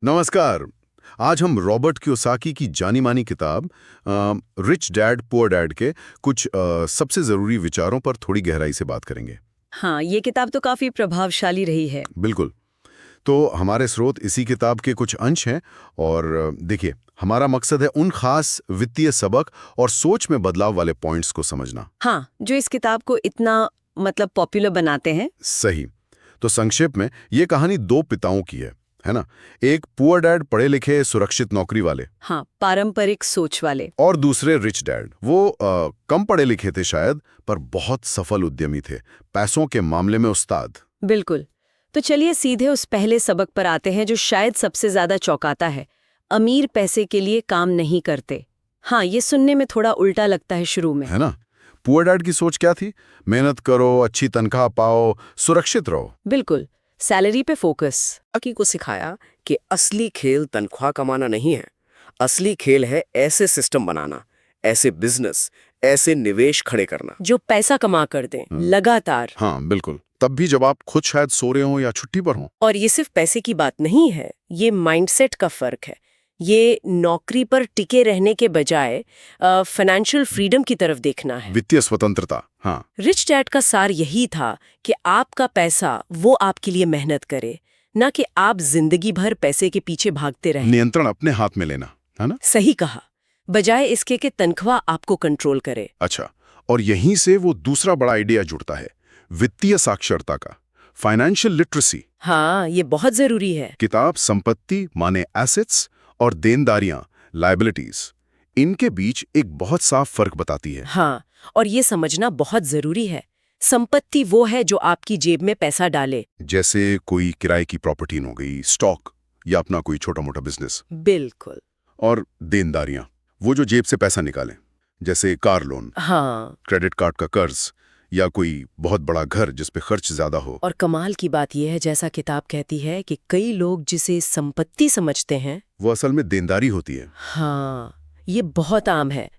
नमस्कार। आज हम रॉबर्ट कियोसाकी की जानी मानी किताब रिच डैड पुअर डैड के कुछ सबसे ज़रूरी विचारों पर थोड़ी गहराई से बात करेंगे। हाँ, ये किताब तो काफी प्रभावशाली रही है। बिल्कुल। तो हमारे स्रोत इसी किताब के कुछ अंश हैं और देखिए, हमारा मकसद है उन खास वित्तीय सबक और सोच में बदलाव वाले पॉइंट्स को समझना। हाँ, जो इस किताब को इतना पॉपुलर बनाते हैं। सही। तो संक्षेप में ये कहानी दो पिताओं की है ना? एक पुअर डैड, पढ़े लिखे सुरक्षित नौकरी वाले, हाँ, पारंपरिक सोच वाले। और दूसरे रिच डैड, वो कम पढ़े लिखे थे शायद, पर बहुत सफल उद्यमी थे, पैसों के मामले में उस्ताद। बिल्कुल। तो चलिए सीधे उस पहले सबक पर आते हैं जो शायद सबसे ज्यादा चौंकाता है। अमीर पैसे के लिए काम नहीं करते। हाँ, ये सुनने में थोड़ा उल्टा लगता है शुरू में, है ना? पुअर डैड की सोच क्या थी? मेहनत करो, अच्छी तनख्वाह पाओ, सुरक्षित रहो। बिल्कुल, सैलरी पे फोकस। बाकी को सिखाया कि असली खेल तनख्वाह कमाना नहीं है, असली खेल है ऐसे सिस्टम बनाना, ऐसे बिजनेस, ऐसे निवेश खड़े करना जो पैसा कमा कर दें लगातार। हाँ बिल्कुल, तब भी जब आप खुद शायद सो रहे हो या छुट्टी पर हो। और ये सिर्फ पैसे की बात नहीं है, ये माइंडसेट का फर्क है। ये नौकरी पर टिके रहने के बजाय फाइनेंशियल फ्रीडम की तरफ देखना है। वित्तीय स्वतंत्रता। हाँ, रिच डैड का सार यही था कि आपका पैसा वो आपके लिए मेहनत करे, ना कि आप जिंदगी भर पैसे के पीछे भागते रहें। नियंत्रण अपने हाथ में लेना, है ना? सही कहा, बजाय इसके कि तनख्वाह आपको कंट्रोल करे। अच्छा, और यहीं से वो दूसरा बड़ा आइडिया जुड़ता है, वित्तीय साक्षरता का, फाइनेंशियल लिटरेसी। हाँ, ये बहुत जरूरी है। किताब संपत्ति माने एसेट्स और देनदारियां लायबिलिटीज, इनके बीच एक बहुत साफ फर्क बताती है। हाँ, और ये समझना बहुत जरूरी है। संपत्ति वो है जो आपकी जेब में पैसा डाले। जैसे कोई किराए की प्रॉपर्टी हो गई, स्टॉक, या अपना कोई छोटा मोटा बिजनेस। बिल्कुल। और देनदारियां, वो जो जेब से पैसा निकालें, जैसे कार लोन, हाँ, क्रेडिट कार्ड का कर्ज, या कोई बहुत बड़ा घर जिस पे खर्च ज्यादा हो। और कमाल की बात यह है, जैसा किताब कहती है, कि कई लोग जिसे संपत्ति समझते हैं वो असल में देनदारी होती है। हाँ, ये बहुत आम है।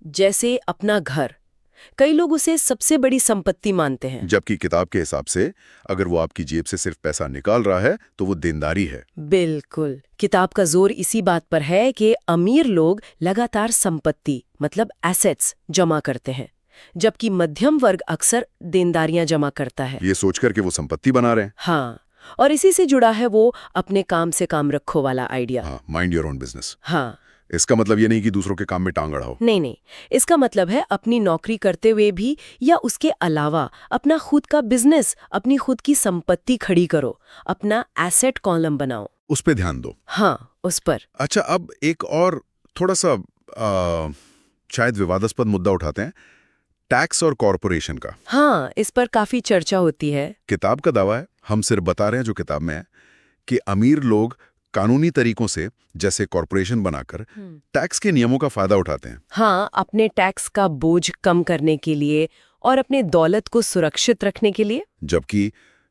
जैसे अपना घर, कई लोग उसे सबसे बड़ी संपत्ति मानते हैं। जबकि किताब के हिसाब से अगर वो आपकी जेब से सिर्फ पैसा निकाल रहा है तो वो देनदारी है। बिल्कुल, किताब का जोर इसी बात पर है कि अमीर लोग लगातार संपत्ति एसेट्स जमा करते हैं, जबकि मध्यम वर्ग अक्सर देनदारियां जमा करता है। ये सोचकर कि वो संपत्ति बना रहे हैं। हाँ, और इसी से जुड़ा है वो अपने काम से काम रखो वाला आइडिया। हाँ, माइंड योर ओन बिजनेस। हाँ, इसका मतलब ये नहीं कि दूसरों के काम में टांग अड़ाओ। नहीं नहीं, इसका मतलब है अपनी नौकरी करते हुए भी या उसके अलावा अपना खुद का बिजनेस, अपनी खुद की संपत्ति खड़ी करो, अपना एसेट कॉलम बनाओ। उस पे ध्यान दो। हाँ, उस पर। अच्छा, अब एक और थोड़ा सा शायद विवादास्पद मुद्दा उठाते हैं, टैक्स और कॉरपोरेशन का। हाँ, इस पर काफी चर्चा होती है। किताब का दावा है, हम सिर्फ बता रहे हैं जो किताब में है, कि अमीर लोग कानूनी तरीकों से, जैसे कॉरपोरेशन बनाकर, टैक्स के नियमों का फायदा उठाते हैं। हाँ, अपने टैक्स का बोझ कम करने के लिए और अपने दौलत को सुरक्षित रखने के लिए। जबकि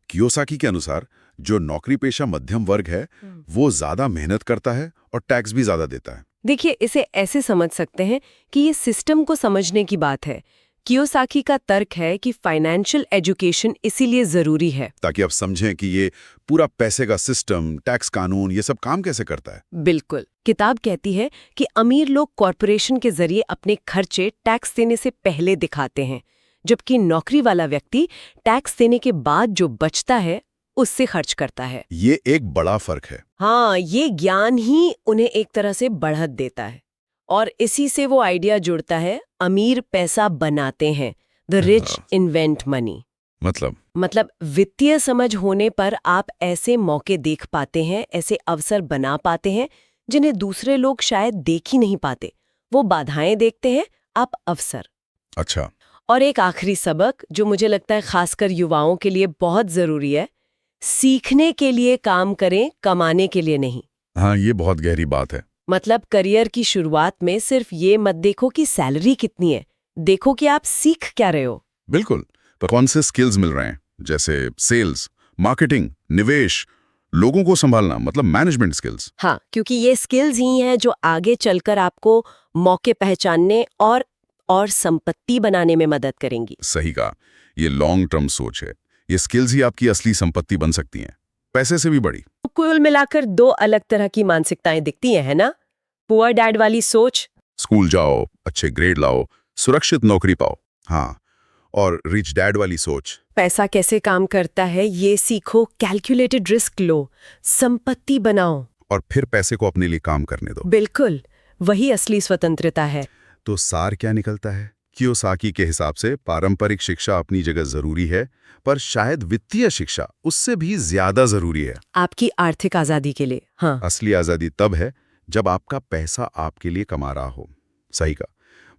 कियोसाकी के अनुसार जो नौकरी पेशा मध्यम वर्ग है वो ज्यादा मेहनत करता है और टैक्स भी ज्यादा देता है। देखिए, इसे ऐसे समझ सकते हैं कि ये सिस्टम को समझने की बात है। कियोसाकी का तर्क है कि फाइनेंशियल एजुकेशन इसीलिए जरूरी है, ताकि आप समझें कि ये पूरा पैसे का सिस्टम, टैक्स कानून, ये सब काम कैसे करता है। बिल्कुल। किताब कहती है कि अमीर लोग कॉरपोरेशन के जरिए अपने खर्चे टैक्स देने से पहले दिखाते हैं, जबकि नौकरी वाला व्यक्ति टैक्स देने के बाद जो बचता है उससे खर्च करता है। ये एक बड़ा फर्क है। हाँ, ये ज्ञान ही उन्हें एक तरह से बढ़त देता है, और इसी से वो आइडिया जुड़ता है, अमीर पैसा बनाते हैं, द रिच इन्वेंट मनी। मतलब वित्तीय समझ होने पर आप ऐसे मौके देख पाते हैं, ऐसे अवसर बना पाते हैं जिन्हें दूसरे लोग शायद देख ही नहीं पाते। वो बाधाएं देखते हैं, आप अवसर। अच्छा, और एक आखिरी सबक जो मुझे लगता है खासकर युवाओं के लिए बहुत जरूरी है, सीखने के लिए काम करें, कमाने के लिए नहीं। हाँ, ये बहुत गहरी बात है। करियर की शुरुआत में सिर्फ ये मत देखो कि सैलरी कितनी है, देखो कि आप सीख क्या रहे हो। बिल्कुल, तो कौन से स्किल्स मिल रहे हैं, जैसे सेल्स, मार्केटिंग, निवेश, लोगों को संभालना, मतलब मैनेजमेंट स्किल्स। हाँ, क्योंकि ये स्किल्स ही हैं जो आगे चलकर आपको मौके पहचानने और संपत्ति बनाने में मदद करेंगी। सही कहा, ये लॉन्ग टर्म सोच है। ये स्किल्स ही आपकी असली संपत्ति बन सकती हैं। पैसे से भी बड़ी। कुल मिलाकर दो अलग तरह की मानसिकताएं दिखती हैं, है ना? पुअर डैड वाली सोच, स्कूल जाओ, अच्छे ग्रेड लाओ, सुरक्षित नौकरी पाओ। हाँ, और रिच डैड वाली सोच, पैसा कैसे काम करता है ये सीखो, कैलकुलेटेड रिस्क लो, संपत्ति बनाओ। और फिर पैसे को अपने लिए काम करने दो। बिल्कुल, वही असली स्वतंत्रता है। तो सार क्या निकलता है? कियोसाकी के हिसाब से पारंपरिक शिक्षा अपनी जगह जरूरी है, पर शायद वित्तीय शिक्षा उससे भी ज्यादा जरूरी है। आपकी आर्थिक आजादी के लिए। हाँ, असली आजादी तब है जब आपका पैसा आपके लिए कमा रहा हो। सही का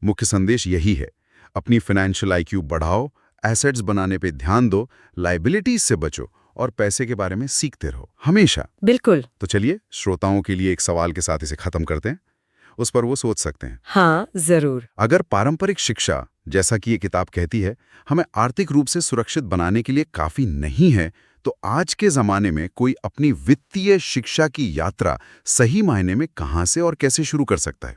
मुख्य संदेश यही है, अपनी फाइनेंशियल आईक्यू बढ़ाओ, एसेट्स बनाने पे ध्यान दो, लायबिलिटीज से बचो और पैसे के बारे में सीखते रहो हमेशा। बिल्कुल। तो चलिए श्रोताओं के लिए एक सवाल के साथ इसे खत्म करते हैं, उस पर वो सोच सकते हैं। हाँ, जरूर। अगर पारंपरिक शिक्षा, जैसा कि ये किताब कहती है, हमें आर्थिक रूप से सुरक्षित बनाने के लिए काफी नहीं है, तो आज के जमाने में कोई अपनी वित्तीय शिक्षा की यात्रा सही मायने में कहां से और कैसे शुरू कर सकता है?